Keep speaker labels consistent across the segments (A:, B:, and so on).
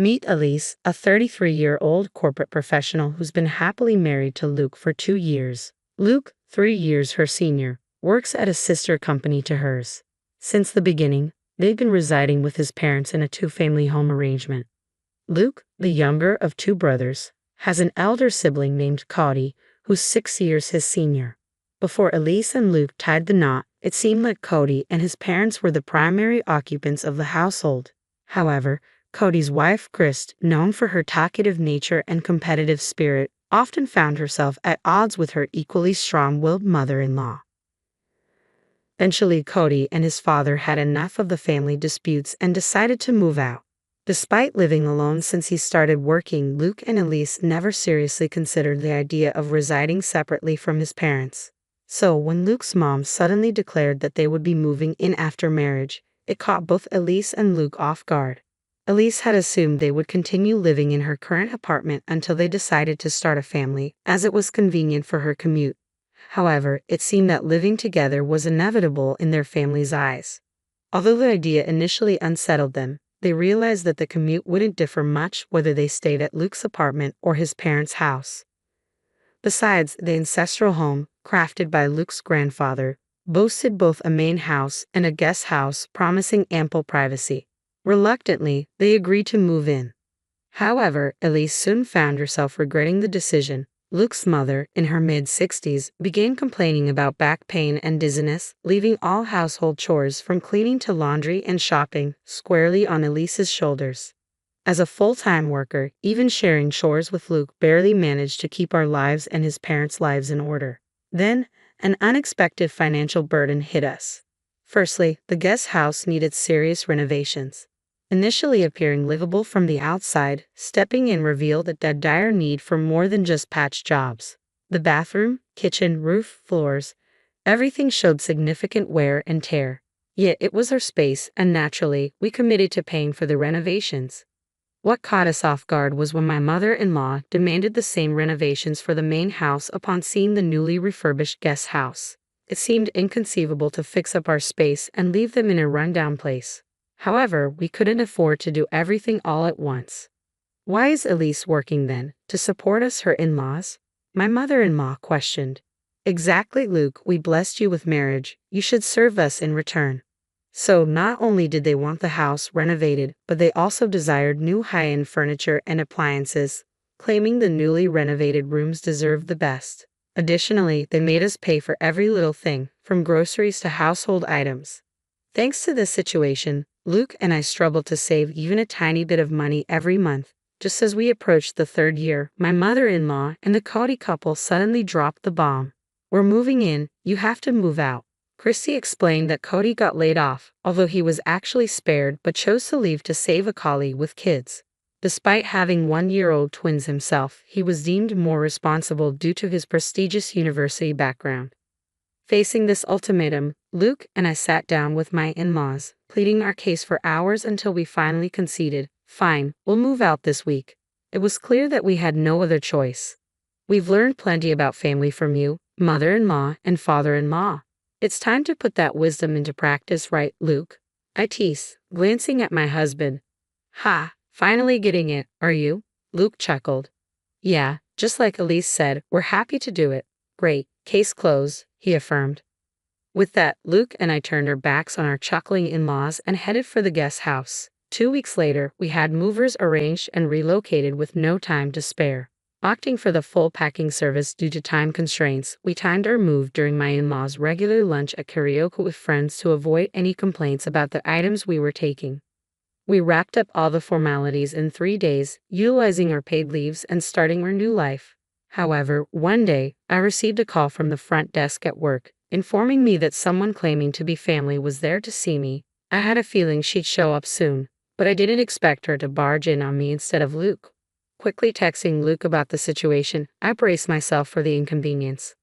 A: Meet Elise, a 33-year-old corporate professional who's been happily married to Luke for 2 years. Luke, 3 years her senior, works at a sister company to hers. Since the beginning, they've been residing with his parents in a two-family home arrangement. Luke, the younger of 2 brothers, has an elder sibling named Cody, who's 6 years his senior. Before Elise and Luke tied the knot, it seemed like Cody and his parents were the primary occupants of the household. However, Cody's wife, Chris, known for her talkative nature and competitive spirit, often found herself at odds with her equally strong-willed mother-in-law. Eventually, Cody and his father had enough of the family disputes and decided to move out. Despite living alone since he started working, Luke and Elise never seriously considered the idea of residing separately from his parents. So when Luke's mom suddenly declared that they would be moving in after marriage, it caught both Elise and Luke off guard. Elise had assumed they would continue living in her current apartment until they decided to start a family, as it was convenient for her commute. However, it seemed that living together was inevitable in their family's eyes. Although the idea initially unsettled them, they realized that the commute wouldn't differ much whether they stayed at Luke's apartment or his parents' house. Besides, the ancestral home, crafted by Luke's grandfather, boasted both a main house and a guest house, promising ample privacy. Reluctantly, they agreed to move in. However, Elise soon found herself regretting the decision. Luke's mother, in her mid-60s, began complaining about back pain and dizziness, leaving all household chores from cleaning to laundry and shopping squarely on Elise's shoulders. As a full-time worker, even sharing chores with Luke barely managed to keep our lives and his parents' lives in order. Then, an unexpected financial burden hit us. Firstly, the guest house needed serious renovations. Initially appearing livable from the outside, stepping in revealed a dire need for more than just patch jobs. The bathroom, kitchen, roof, floors, everything showed significant wear and tear. Yet it was our space, and naturally, we committed to paying for the renovations. What caught us off guard was when my mother-in-law demanded the same renovations for the main house upon seeing the newly refurbished guest house. It seemed inconceivable to fix up our space and leave them in a rundown place. However, we couldn't afford to do everything all at once. Why is Elise working then? To support us, her in-laws? My mother-in-law questioned. Exactly, Luke, we blessed you with marriage. You should serve us in return. So not only did they want the house renovated, but they also desired new high-end furniture and appliances, claiming the newly renovated rooms deserved the best. Additionally, they made us pay for every little thing, from groceries to household items. Thanks to this situation, Luke and I struggled to save even a tiny bit of money every month. Just as we approached the 3rd year, my mother-in-law and the Cody couple suddenly dropped the bomb. We're moving in, you have to move out. Christy explained that Cody got laid off, although he was actually spared but chose to leave to save a colleague with kids. Despite having 1-year-old twins himself, he was deemed more responsible due to his prestigious university background. Facing this ultimatum, Luke and I sat down with my in-laws, pleading our case for hours until we finally conceded. Fine, we'll move out this week. It was clear that we had no other choice. We've learned plenty about family from you, mother-in-law and father-in-law. It's time to put that wisdom into practice, right, Luke? I teased, glancing at my husband. Ha, finally getting it, are you? Luke chuckled. Yeah, just like Elise said, we're happy to do it. Great, case closed, he affirmed. With that, Luke and I turned our backs on our chuckling in-laws and headed for the guest house. 2 weeks later, we had movers arranged and relocated with no time to spare. Opting for the full packing service due to time constraints, we timed our move during my in-laws' regular lunch at karaoke with friends to avoid any complaints about the items we were taking. We wrapped up all the formalities in 3 days, utilizing our paid leaves and starting our new life. However, one day, I received a call from the front desk at work, informing me that someone claiming to be family was there to see me. I had a feeling she'd show up soon, but I didn't expect her to barge in on me instead of Luke. Quickly texting Luke about the situation, I braced myself for the inconvenience.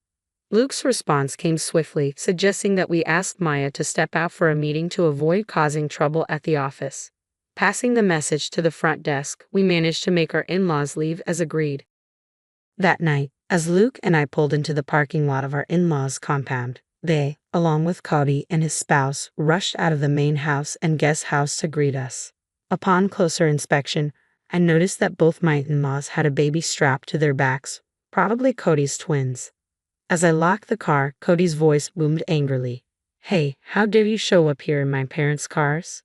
A: Luke's response came swiftly, suggesting that we ask Maya to step out for a meeting to avoid causing trouble at the office. Passing the message to the front desk, we managed to make our in-laws leave as agreed. That night, as Luke and I pulled into the parking lot of our in-laws' compound, they, along with Cody and his spouse, rushed out of the main house and guest house to greet us. Upon closer inspection, I noticed that both my in-laws had a baby strapped to their backs, probably Cody's twins. As I locked the car, Cody's voice boomed angrily. "Hey, how dare you show up here in my parents' cars?"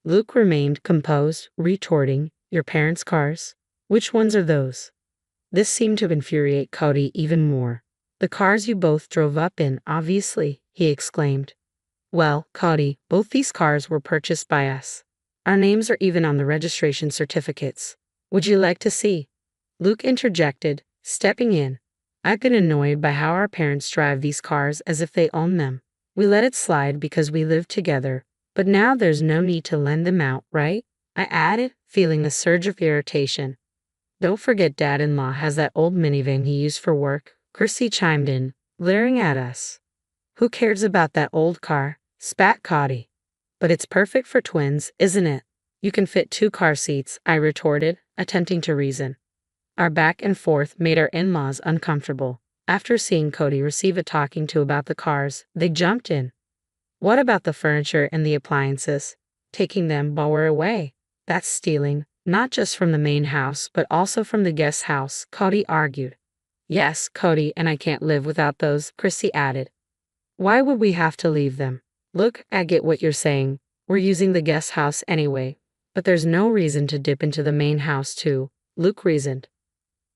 A: Luke remained composed, retorting, "Your parents' cars? Which ones are those?" This seemed to infuriate Cody even more. "The cars you both drove up in, obviously," he exclaimed. "Well, Cody, both these cars were purchased by us. Our names are even on the registration certificates. Would you like to see?" Luke interjected, stepping in. "I've been annoyed by how our parents drive these cars as if they own them. We let it slide because we live together, but now there's no need to lend them out, right?" I added, feeling a surge of irritation. "Don't forget Dad-in-law has that old minivan he used for work," Chrissy chimed in, glaring at us. "Who cares about that old car?" spat Cody. "But it's perfect for twins, isn't it? You can fit 2 car seats," I retorted, attempting to reason. Our back and forth made our in-laws uncomfortable. After seeing Cody receive a talking to about the cars, they jumped in. "What about the furniture and the appliances? Taking them while we're away? That's stealing, not just from the main house but also from the guest house," Cody argued. "Yes, Cody, and I can't live without those," Chrissy added. "Why would we have to leave them? Look, I get what you're saying. We're using the guest house anyway. But there's no reason to dip into the main house too," Luke reasoned.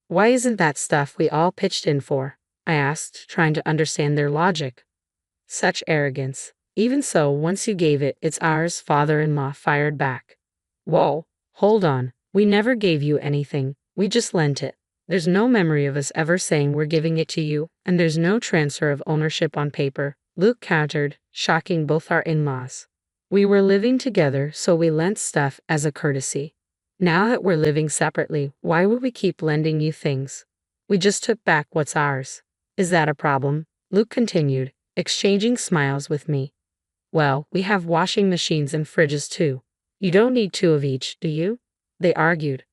A: "Why isn't that stuff we all pitched in for?" I asked, trying to understand their logic. Such arrogance. "Even so, once you gave it, it's ours," father-in-law fired back. "Whoa, hold on. We never gave you anything. We just lent it. There's no memory of us ever saying we're giving it to you, and there's no transfer of ownership on paper," Luke countered, shocking both our in-laws. "We were living together, so we lent stuff as a courtesy. Now that we're living separately, why would we keep lending you things? We just took back what's ours. Is that a problem?" Luke continued, exchanging smiles with me. "Well, we have washing machines and fridges too. You don't need 2 of each, do you?" they argued.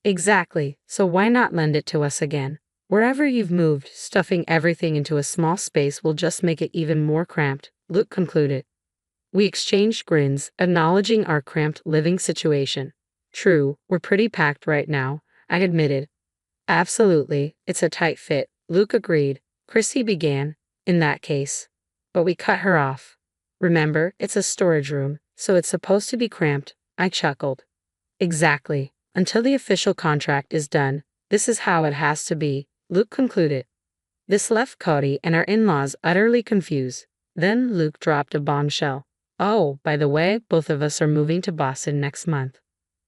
A: "Exactly, so why not lend it to us again? Wherever you've moved, stuffing everything into a small space will just make it even more cramped," Luke concluded. We exchanged grins, acknowledging our cramped living situation. "True, we're pretty packed right now," I admitted. "Absolutely, it's a tight fit," Luke agreed. Chrissy began, "In that case." But we cut her off. "Remember, it's a storage room, so it's supposed to be cramped," I chuckled. "Exactly. Until the official contract is done, this is how it has to be," Luke concluded. This left Cody and our in-laws utterly confused. Then Luke dropped a bombshell. "Oh, by the way, both of us are moving to Boston next month."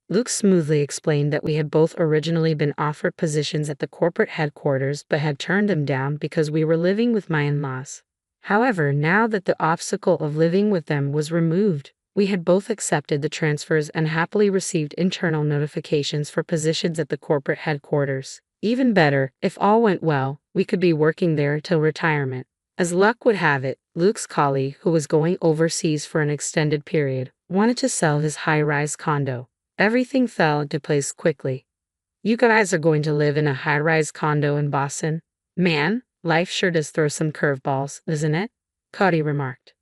A: Luke smoothly explained that we had both originally been offered positions at the corporate headquarters but had turned them down because we were living with my in-laws. However, now that the obstacle of living with them was removed, we had both accepted the transfers and happily received internal notifications for positions at the corporate headquarters. Even better, if all went well, we could be working there till retirement. As luck would have it, Luke's colleague, who was going overseas for an extended period, wanted to sell his high-rise condo. Everything fell into place quickly. "You guys are going to live in a high-rise condo in Boston? Man, life sure does throw some curveballs, doesn't it?" Cody remarked.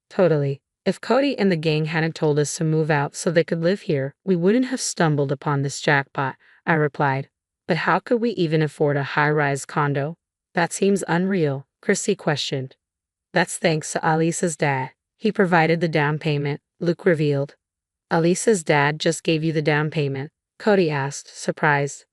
A: "Totally. If Cody and the gang hadn't told us to move out so they could live here, we wouldn't have stumbled upon this jackpot," I replied. "But how could we even afford a high-rise condo?" "That seems unreal," Chrissy questioned. "That's thanks to Alisa's dad. He provided the down payment," Luke revealed. "Alisa's dad just gave you the down payment?" Cody asked, surprised.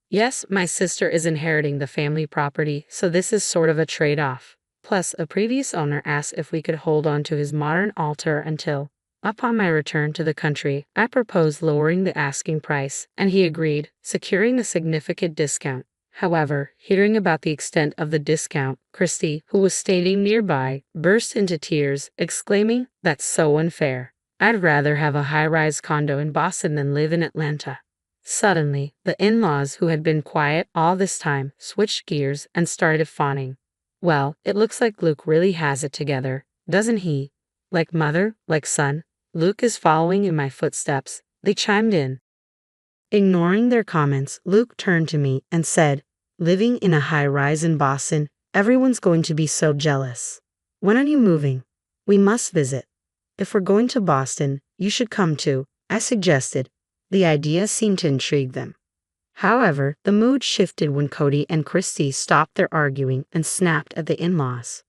A: "Yes, my sister is inheriting the family property, so this is sort of a trade-off. Plus, a previous owner asked if we could hold on to his modern altar until, upon my return to the country, I proposed lowering the asking price, and he agreed, securing a significant discount. However, hearing about the extent of the discount, Christy, who was standing nearby, burst into tears, exclaiming, "That's so unfair. I'd rather have a high-rise condo in Boston than live in Atlanta." Suddenly, the in-laws, who had been quiet all this time, switched gears and started fawning. "Well, it looks like Luke really has it together, doesn't he? Like mother, like son. Luke is following in my footsteps," they chimed in. Ignoring their comments, Luke turned to me and said, "Living in a high-rise in Boston, everyone's going to be so jealous. When are you moving? We must visit. If we're going to Boston, you should come too," I suggested. The idea seemed to intrigue them. However, the mood shifted when Cody and Christy stopped their arguing and snapped at the in-laws.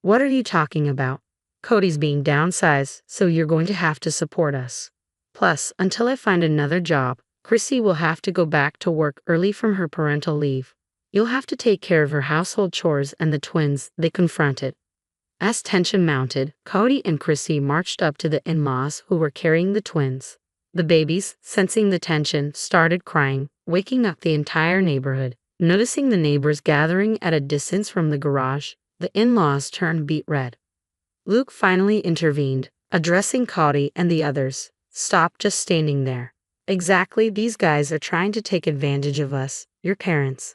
A: "What are you talking about? Cody's being downsized, so you're going to have to support us. Plus, until I find another job, Christy will have to go back to work early from her parental leave. You'll have to take care of her household chores and the twins," they confronted. As tension mounted, Cody and Christy marched up to the in-laws who were carrying the twins. The babies, sensing the tension, started crying, waking up the entire neighborhood. Noticing the neighbors gathering at a distance from the garage, the in-laws turned beet red. Luke finally intervened, addressing Cody and the others. "Stop just standing there. Exactly, these guys are trying to take advantage of us, your parents."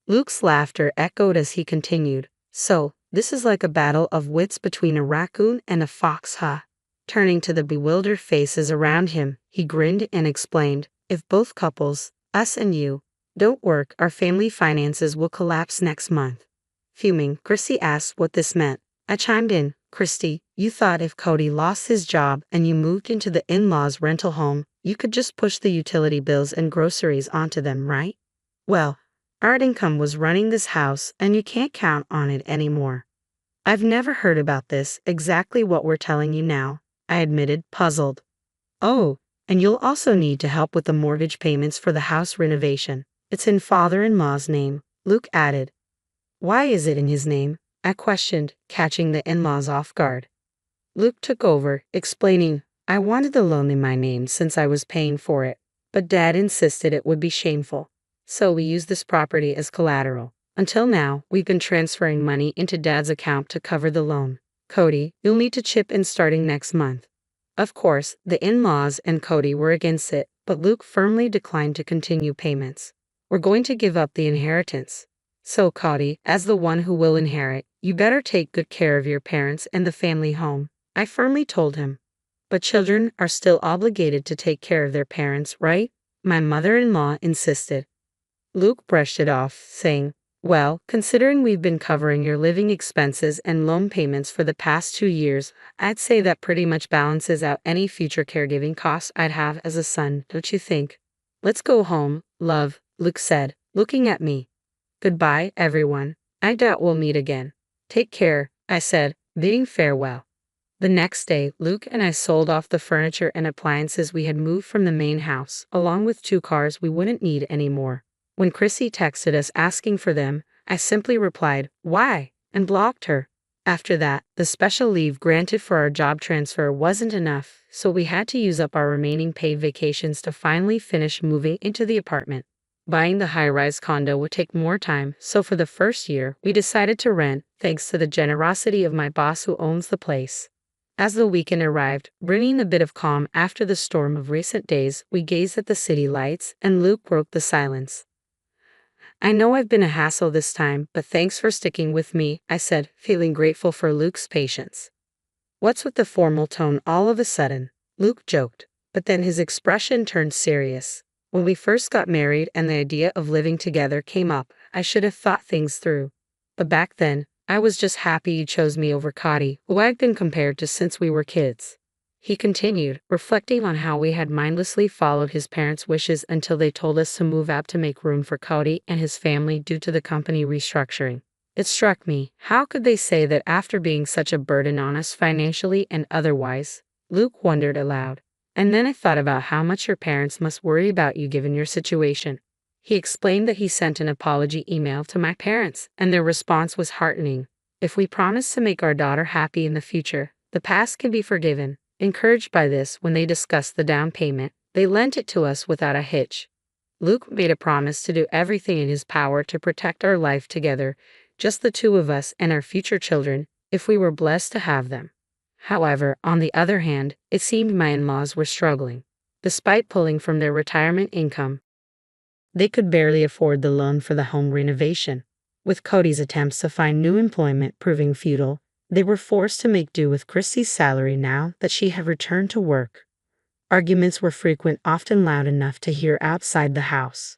A: Luke's laughter echoed as he continued. "So, this is like a battle of wits between a raccoon and a fox, huh?" Turning to the bewildered faces around him, he grinned and explained, "If both couples, us and you, don't work, our family finances will collapse next month." Fuming, Christy asked what this meant. I chimed in, "Christy, you thought if Cody lost his job and you moved into the in-laws' rental home, you could just push the utility bills and groceries onto them, right? Well, our income was running this house and you can't count on it anymore." "I've never heard about this, exactly what we're telling you now," I admitted, puzzled. "Oh, and you'll also need to help with the mortgage payments for the house renovation. It's in father-in-law's name," Luke added. "Why is it in his name?" I questioned, catching the in-laws off guard. Luke took over, explaining, "I wanted the loan in my name since I was paying for it, but Dad insisted it would be shameful. So we used this property as collateral. Until now, we've been transferring money into Dad's account to cover the loan. Cody, you'll need to chip in starting next month." Of course, the in-laws and Cody were against it, but Luke firmly declined to continue payments. "We're going to give up the inheritance. So Cody, as the one who will inherit, you better take good care of your parents and the family home," I firmly told him. "But children are still obligated to take care of their parents, right?" my mother-in-law insisted. Luke brushed it off, saying, "Well, considering we've been covering your living expenses and loan payments for the past 2 years, I'd say that pretty much balances out any future caregiving costs I'd have as a son, don't you think?" "Let's go home, love," Luke said, looking at me. "Goodbye, everyone. I doubt we'll meet again." "Take care," I said, bidding farewell. The next day, Luke and I sold off the furniture and appliances we had moved from the main house, along with 2 cars we wouldn't need anymore. When Chrissy texted us asking for them, I simply replied, "Why?" and blocked her. After that, the special leave granted for our job transfer wasn't enough, so we had to use up our remaining paid vacations to finally finish moving into the apartment. Buying the high-rise condo would take more time, so for the first year, we decided to rent, thanks to the generosity of my boss who owns the place. As the weekend arrived, bringing a bit of calm after the storm of recent days, we gazed at the city lights, and Luke broke the silence. "I know I've been a hassle this time, but thanks for sticking with me," I said, feeling grateful for Luke's patience. "What's with the formal tone all of a sudden?" Luke joked, but then his expression turned serious. "When we first got married and the idea of living together came up, I should have thought things through. But back then, I was just happy you chose me over Cody, who I'd been compared to since we were kids." He continued, reflecting on how we had mindlessly followed his parents' wishes until they told us to move out to make room for Cody and his family due to the company restructuring. It struck me, how could they say that after being such a burden on us financially and otherwise? Luke wondered aloud. "And then I thought about how much your parents must worry about you given your situation." He explained that he sent an apology email to my parents, and their response was heartening. "If we promise to make our daughter happy in the future, the past can be forgiven." Encouraged by this, when they discussed the down payment, they lent it to us without a hitch. Luke made a promise to do everything in his power to protect our life together, just the 2 of us and our future children, if we were blessed to have them. However, on the other hand, it seemed my in-laws were struggling. Despite pulling from their retirement income, they could barely afford the loan for the home renovation. With Cody's attempts to find new employment proving futile, they were forced to make do with Chrissy's salary now that she had returned to work. Arguments were frequent, often loud enough to hear outside the house.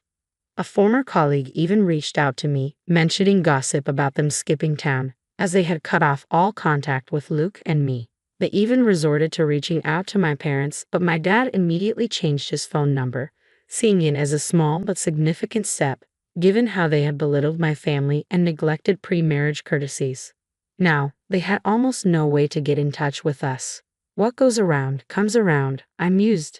A: A former colleague even reached out to me, mentioning gossip about them skipping town, as they had cut off all contact with Luke and me. They even resorted to reaching out to my parents, but my dad immediately changed his phone number, seeing it as a small but significant step, given how they had belittled my family and neglected pre-marriage courtesies. Now, they had almost no way to get in touch with us. What goes around comes around, I mused.